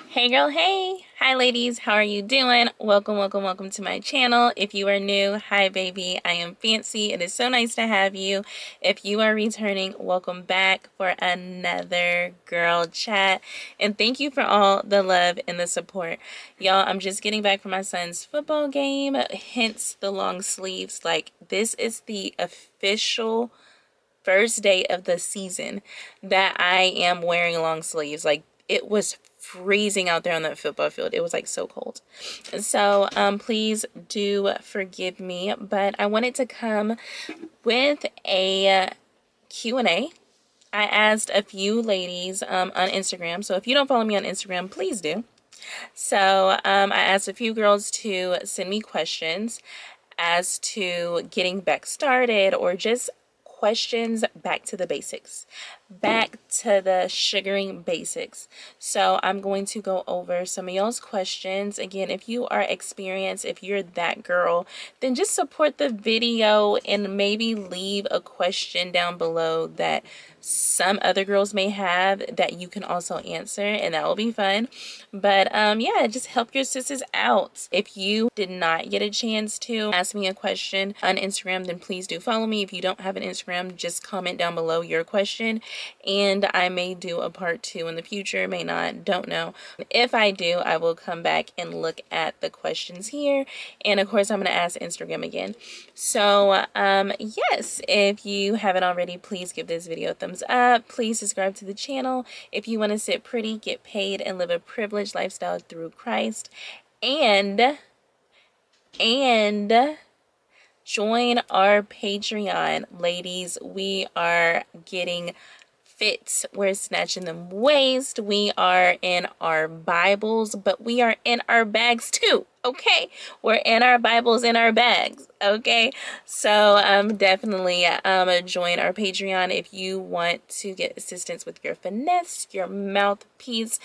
Hey girl, hey! Hi ladies, how are you doing? Welcome to my channel. If you are new, hi baby, I am Fancy. It is so nice to have you. If you are returning, welcome back for another girl chat. And thank you for all the love and the support. Y'all, I'm just getting back from my son's football game, hence the long sleeves. Like, this is the official first day of the season that I am wearing long sleeves. Like, it was freezing out there on that football field. It was like so cold. So please do forgive me, but I wanted to come with a Q&A. I asked a few ladies on Instagram. So if you don't follow me on Instagram, please do. So I asked a few girls to send me questions as to getting back started, or just questions back to the basics, back to the sugaring basics. So I'm going to go over some of y'all's questions. Again, if you are experienced, if you're that girl, then just support the video and maybe leave a question down below that some other girls may have that you can also answer, and that will be fun. But yeah, just help your sisters out. If you did not get a chance to ask me a question on Instagram, then please do follow me. If you don't have an Instagram, just comment down below your question, and I may do a part 2 in the future, may not, don't know. If I do, I will come back and look at the questions here, and of course I'm going to ask Instagram again. So yes, if you haven't already, please give this video a thumbs up. Please subscribe to the channel if you want to sit pretty, get paid, and live a privileged lifestyle through Christ. And join our Patreon, ladies. We are getting fit. We're snatching them waist. We are in our Bibles, but we are in our bags too. Okay, we're in our Bibles, in our bags. Okay, so definitely join our Patreon if you want to get assistance with your finesse, your mouthpiece,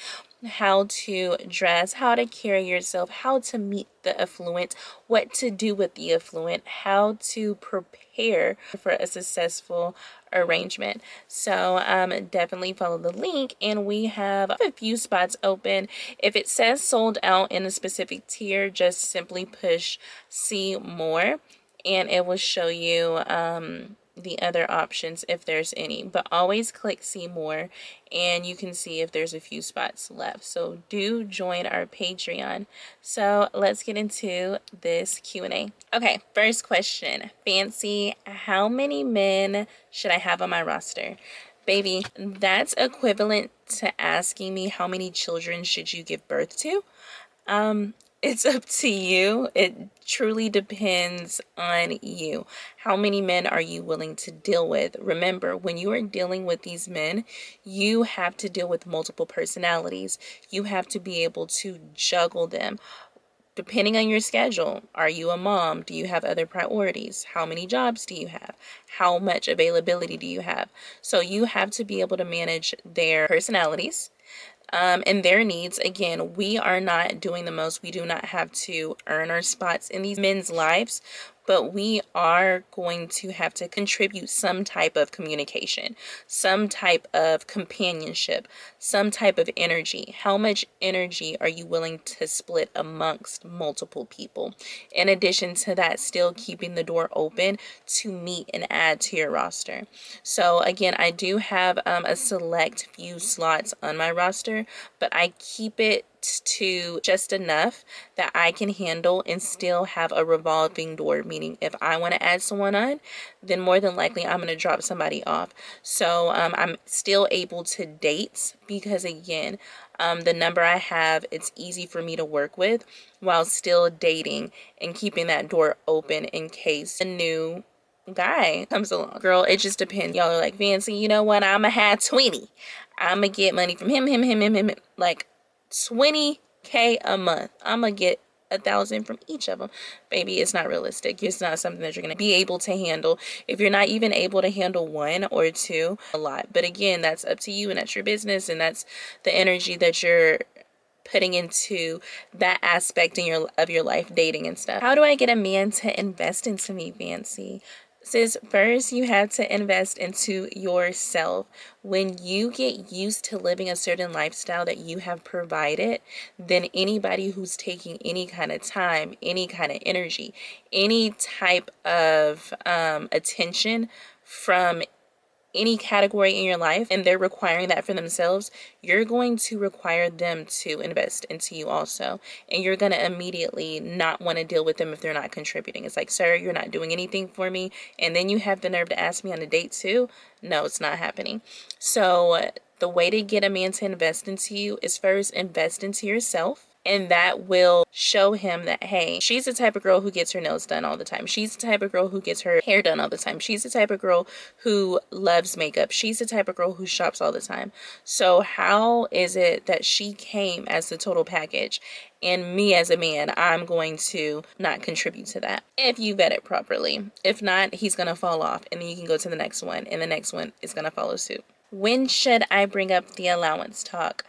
how to dress, how to carry yourself, how to meet the affluent, what to do with the affluent, how to prepare for a successful arrangement. So definitely follow the link, and we have a few spots open. If it says sold out in a specific tier, just simply push see more, and it will show you the other options if there's any, but always click see more and you can see if there's a few spots left. So do join our Patreon. So let's get into this Q&A. Okay, first question. Fancy, how many men should I have on my roster? Baby, that's equivalent to asking me how many children should you give birth to. It's up to you. It truly depends on you. How many men are you willing to deal with? Remember, when you are dealing with these men, you have to deal with multiple personalities. You have to be able to juggle them. Depending on your schedule, are you a mom? Do you have other priorities? How many jobs do you have? How much availability do you have? So you have to be able to manage their personalities and their needs. Again, we are not doing the most. We do not have to earn our spots in these men's lives, but we are going to have to contribute some type of communication, some type of companionship, some type of energy. How much energy are you willing to split amongst multiple people? In addition to that, still keeping the door open to meet and add to your roster. So again, I do have a select few slots on my roster, but I keep it to just enough that I can handle and still have a revolving door, meaning if I want to add someone on, then more than likely I'm going to drop somebody off. So I'm still able to date because again, the number I have, it's easy for me to work with while still dating and keeping that door open in case a new guy comes along. Girl, it just depends. Y'all are like, Fancy, you know what? I'ma have 20. I'ma get money from him. Like 20K a month. I'ma get 1,000 from each of them. Baby, it's not realistic. It's not something that you're gonna be able to handle. If you're not even able to handle one or two, a lot. But again, that's up to you, and that's your business, and that's the energy that you're putting into that aspect in your life, dating and stuff. How do I get a man to invest into me, Fancy? Sis, first you have to invest into yourself. When you get used to living a certain lifestyle that you have provided, then anybody who's taking any kind of time, any kind of energy, any type of attention from any category in your life, and they're requiring that for themselves, you're going to require them to invest into you also. And you're going to immediately not want to deal with them if they're not contributing. It's like, sir, you're not doing anything for me. And then you have the nerve to ask me on a date too. No, it's not happening. So the way to get a man to invest into you is first invest into yourself. And that will show him that, hey, she's the type of girl who gets her nails done all the time. She's the type of girl who gets her hair done all the time. She's the type of girl who loves makeup. She's the type of girl who shops all the time. So how is it that she came as the total package, and me as a man, I'm going to not contribute to that? If you vet it properly. If not, he's going to fall off, and then you can go to the next one, and the next one is going to follow suit. When should I bring up the allowance talk?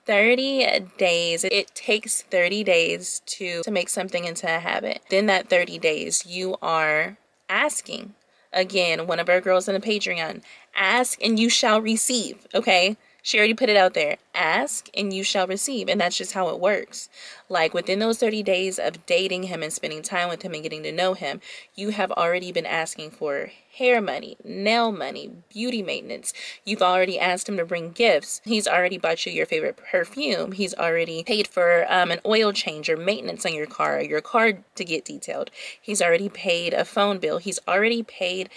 30 days. It takes 30 days to make something into a habit. Then that 30 days, you are asking. Again, one of our girls in the Patreon, ask and you shall receive, okay? She already put it out there. Ask and you shall receive. And that's just how it works. Like within those 30 days of dating him and spending time with him and getting to know him, you have already been asking for hair money, nail money, beauty maintenance. You've already asked him to bring gifts. He's already bought you your favorite perfume. He's already paid for an oil change or maintenance on your car to get detailed. He's already paid a phone bill. He's already paid,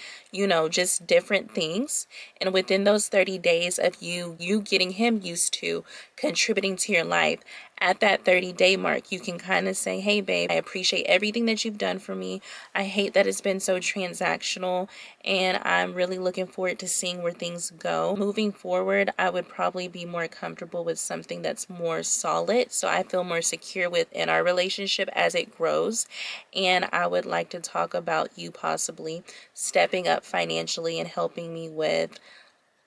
just different things. And within those 30 days of you getting him used to contributing to your life, at that 30-day mark, you can kind of say, hey, babe, I appreciate everything that you've done for me. I hate that it's been so transactional, and I'm really looking forward to seeing where things go. Moving forward, I would probably be more comfortable with something that's more solid, so I feel more secure within our relationship as it grows. And I would like to talk about you possibly stepping up financially and helping me with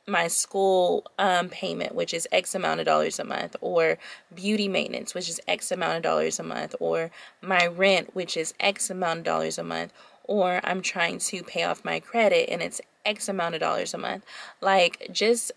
my school payment, which is X amount of dollars a month, or beauty maintenance, which is X amount of dollars a month, or my rent, which is X amount of dollars a month, or I'm trying to pay off my credit and it's X amount of dollars a month. Like, just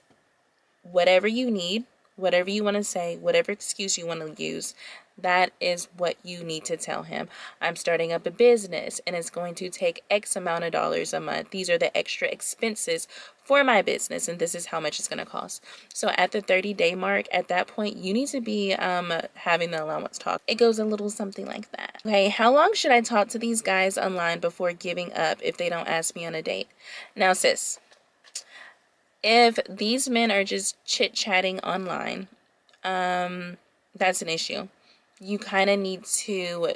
whatever you need, whatever you want to say, whatever excuse you want to use, that is what you need to tell him. I'm starting up a business and it's going to take X amount of dollars a month. These are the extra expenses for my business, and this is how much it's going to cost. So at the 30-day mark, at that point, you need to be having the allowance talk. It goes a little something like that. Okay, how long should I talk to these guys online before giving up if they don't ask me on a date? Now, sis, if these men are just chit-chatting online, that's an issue. You kind of need to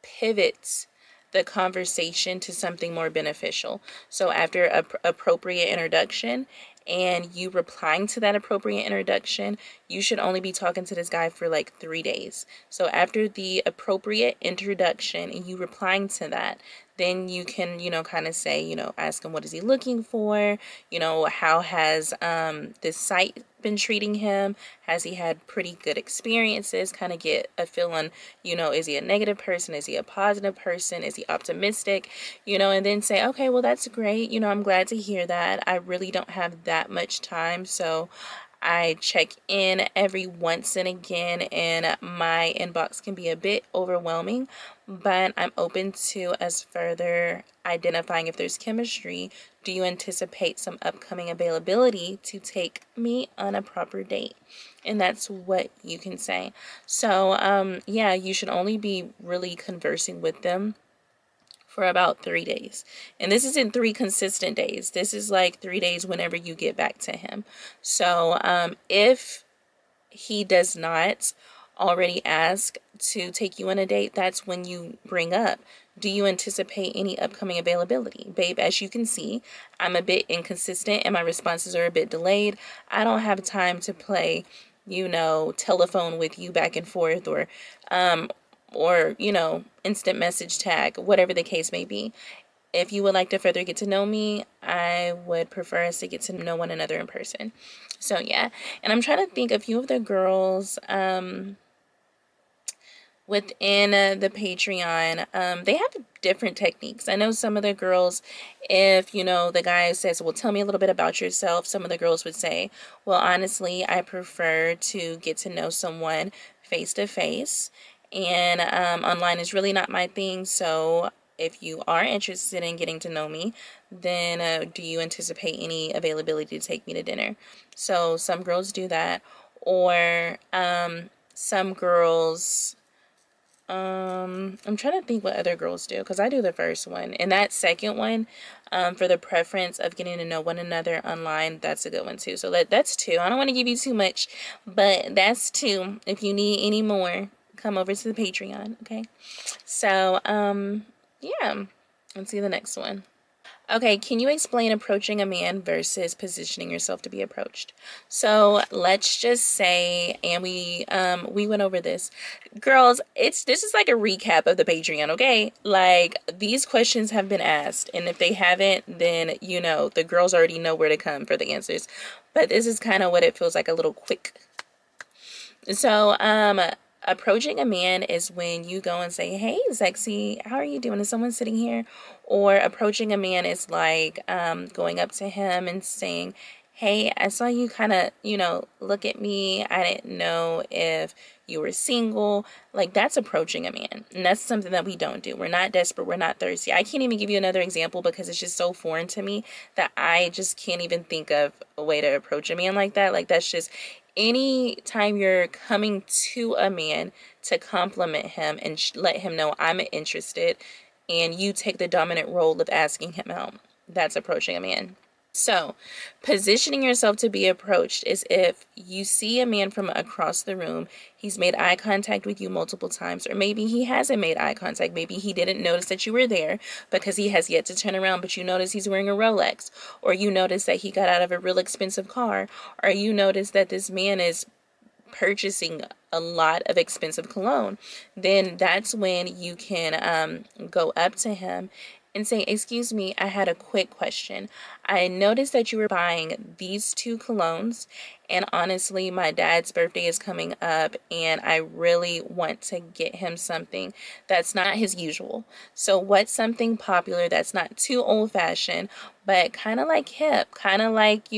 pivot the conversation to something more beneficial. So after a appropriate introduction and you replying to that appropriate introduction, you should only be talking to this guy for like 3 days. So after the appropriate introduction and you replying to that, then you can, kind of say, ask him what is he looking for, how has this site been treating him? Has he had pretty good experiences? Kind of get a feel on, is he a negative person? Is he a positive person? Is he optimistic? And then say, okay, well, that's great. I'm glad to hear that. I really don't have that much time, so I check in every once and again, and my inbox can be a bit overwhelming, but I'm open to us further identifying if there's chemistry. Do you anticipate some upcoming availability to take me on a proper date? And that's what you can say. So, yeah, you should only be really conversing with them for about 3 days. And this isn't 3 consistent days. This is like 3 days whenever you get back to him. So if he does not already ask to take you on a date, that's when you bring up, do you anticipate any upcoming availability? Babe, as you can see, I'm a bit inconsistent and my responses are a bit delayed. I don't have time to play, telephone with you back and forth, or instant message tag, whatever the case may be. If you would like to further get to know me, I would prefer us to get to know one another in person. So yeah, and I'm trying to think, a few of the girls, within the Patreon, they have different techniques. I know some of the girls, if you know the guy says, well, tell me a little bit about yourself, some of the girls would say, well, honestly, I prefer to get to know someone face to face, and online is really not my thing. So if you are interested in getting to know me, then do you anticipate any availability to take me to dinner? So some girls do that, or some girls, I'm trying to think what other girls do, because I do the first one. And that second one, for the preference of getting to know one another online, that's a good one too. So that's two. I don't want to give you too much, but that's two. If you need any more, come over to the Patreon, okay? So, yeah. Let's see the next one. Okay, can you explain approaching a man versus positioning yourself to be approached? So let's just say, and we went over this, girls. This is like a recap of the Patreon. Okay, like these questions have been asked, and if they haven't, then you know the girls already know where to come for the answers. But this is kind of what it feels like, a little quick. So, approaching a man is when you go and say, "Hey, sexy, how are you doing? Is someone sitting here?" Or approaching a man is like going up to him and saying, "Hey, I saw you kind of, look at me. I didn't know if you were single." Like that's approaching a man. And that's something that we don't do. We're not desperate. We're not thirsty. I can't even give you another example because it's just so foreign to me that I just can't even think of a way to approach a man like that. Like that's just any time you're coming to a man to compliment him and let him know I'm interested, and you take the dominant role of asking him out, that's approaching a man. So, positioning yourself to be approached is if you see a man from across the room, he's made eye contact with you multiple times, or maybe he hasn't made eye contact. Maybe he didn't notice that you were there because he has yet to turn around, but you notice he's wearing a Rolex, or you notice that he got out of a real expensive car, or you notice that this man is purchasing a lot of expensive cologne. Then that's when you can go up to him and say, "Excuse me, I had a quick question. I noticed that you were buying these two colognes, and honestly, my dad's birthday is coming up, and I really want to get him something that's not his usual. So, what's something popular that's not too old fashioned, but kind of like hip, kind of like,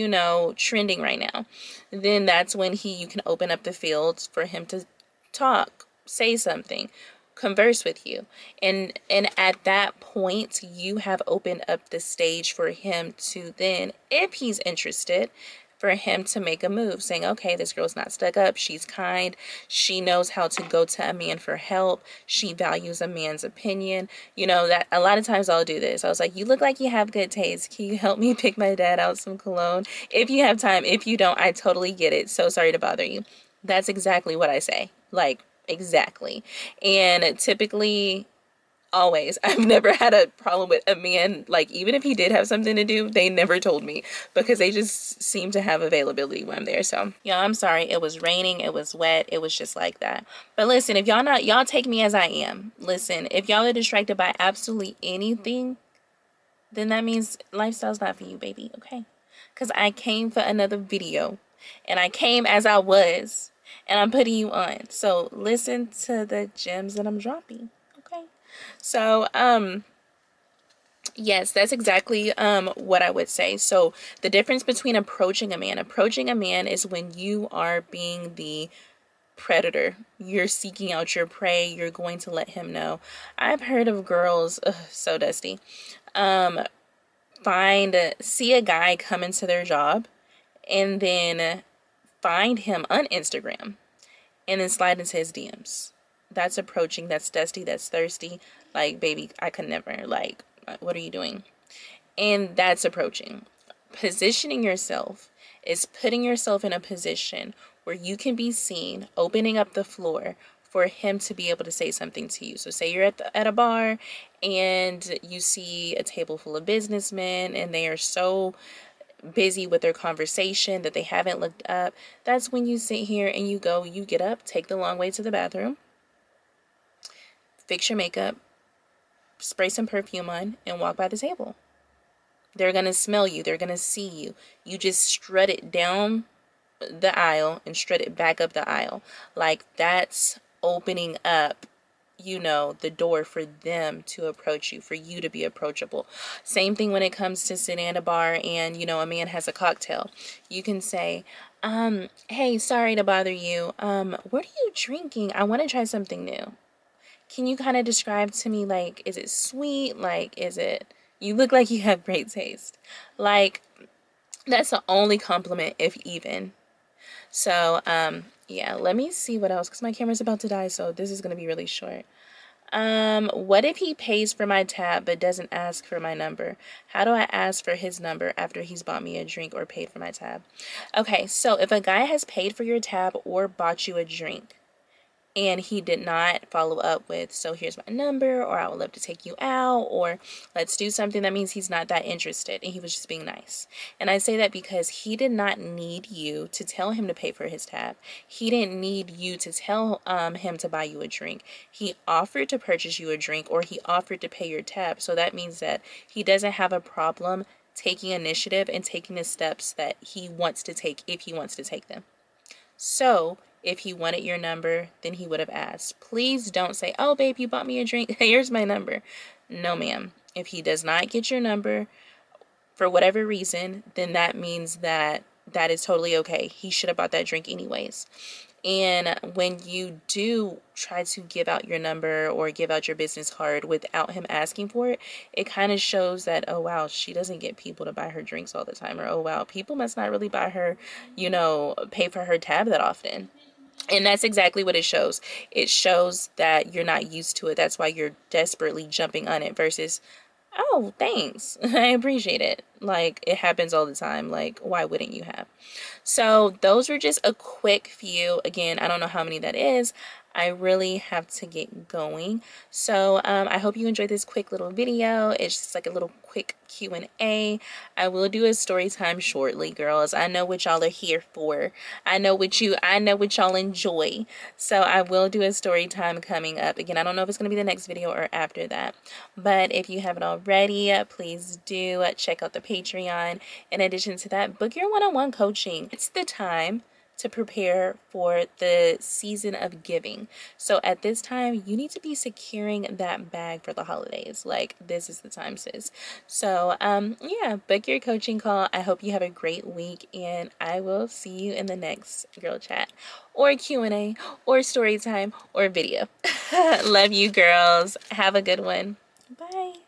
trending right now?" Then that's when you can open up the fields for him to talk, say something, converse with you. And at that point, you have opened up the stage for him to then, if he's interested, for him to make a move, saying, "Okay, this girl's not stuck up. She's kind. She knows how to go to a man for help. She values a man's opinion." That a lot of times I'll do this. I was like, "You look like you have good taste. Can you help me pick my dad out some cologne? If you have time. If you don't, I totally get it. So sorry to bother you." That's exactly what I say. Like, exactly. And typically, always, I've never had a problem with a man. Like, even if he did have something to do, they never told me because they just seem to have availability when I'm there. So, yeah, I'm sorry. It was raining. It was wet. It was just like that. But listen, if y'all take me as I am. Listen, if y'all are distracted by absolutely anything, then that means lifestyle's not for you, baby. Okay? Because I came for another video, and I came as I was, and I'm putting you on. So listen to the gems that I'm dropping. Okay? So, yes, that's exactly what I would say. So the difference between approaching a man is when you are being the predator. You're seeking out your prey. You're going to let him know. I've heard of girls, so dusty, see a guy come into their job and then find him on Instagram and then slide into his DMs. That's approaching. That's dusty. That's thirsty. Like, baby, I could never. Like, what are you doing? And that's approaching. Positioning yourself is putting yourself in a position where you can be seen, opening up the floor for him to be able to say something to you. So say you're at a bar and you see a table full of businessmen and they are so busy with their conversation that they haven't looked up. That's when you sit here and you get up, take the long way to the bathroom, fix your makeup, spray some perfume on, and walk by the table. They're going to smell you. They're going to see you. You just strut it down the aisle and strut it back up the aisle. Like, that's opening up you know, the door for them to approach you, for you to be approachable. Same thing when it comes to sitting at a bar and, you know, a man has a cocktail. You can say, hey, sorry to bother you. What are you drinking? I want to try something new. Can you kind of describe to me, like, is it sweet? Like, is it, you look like you have great taste. Like, that's the only compliment, if even. So, yeah, let me see what else, because my camera's about to die, so this is going to be really short. What if he pays for my tab but doesn't ask for my number? How do I ask for his number after he's bought me a drink or paid for my tab? Okay, so if a guy has paid for your tab or bought you a drink, and he did not follow up with, so here's my number, or I would love to take you out, or let's do something, that means he's not that interested and he was just being nice. And I say that because he did not need you to tell him to pay for his tab. He didn't need you to tell him to buy you a drink. He offered to purchase you a drink, or he offered to pay your tab. So that means that he doesn't have a problem taking initiative and taking the steps that he wants to take, if he wants to take them. So if he wanted your number, then he would have asked. Please don't say, oh, babe, you bought me a drink. Here's my number. No, ma'am. If he does not get your number for whatever reason, then that means that that is totally okay. He should have bought that drink anyways. And when you do try to give out your number or give out your business card without him asking for it, it kind of shows that, oh, wow, she doesn't get people to buy her drinks all the time. Or, oh, wow, people must not really buy her, you know, pay for her tab that often. And that's exactly what it shows. It shows that you're not used to it. That's why you're desperately jumping on it versus, oh, thanks. I appreciate it. Like, it happens all the time. Like, why wouldn't you have? So those were just a quick few. Again, I don't know how many that is. I really have to get going. So I hope you enjoyed this quick little video. It's just like a little quick Q&A. I will do a story time shortly, girls. I know what y'all are here for. I know what y'all enjoy. So I will do a story time coming up. Again, I don't know if it's going to be the next video or after that. But if you haven't already, please do check out the Patreon. In addition to that, book your one-on-one coaching. It's the time to prepare for the season of giving. So at this time, you need to be securing that bag for the holidays. Like, this is the time, sis. So yeah, book your coaching call. I hope you have a great week, and I will see you in the next girl chat or Q&A or story time or video. Love you, girls. Have a good one. Bye.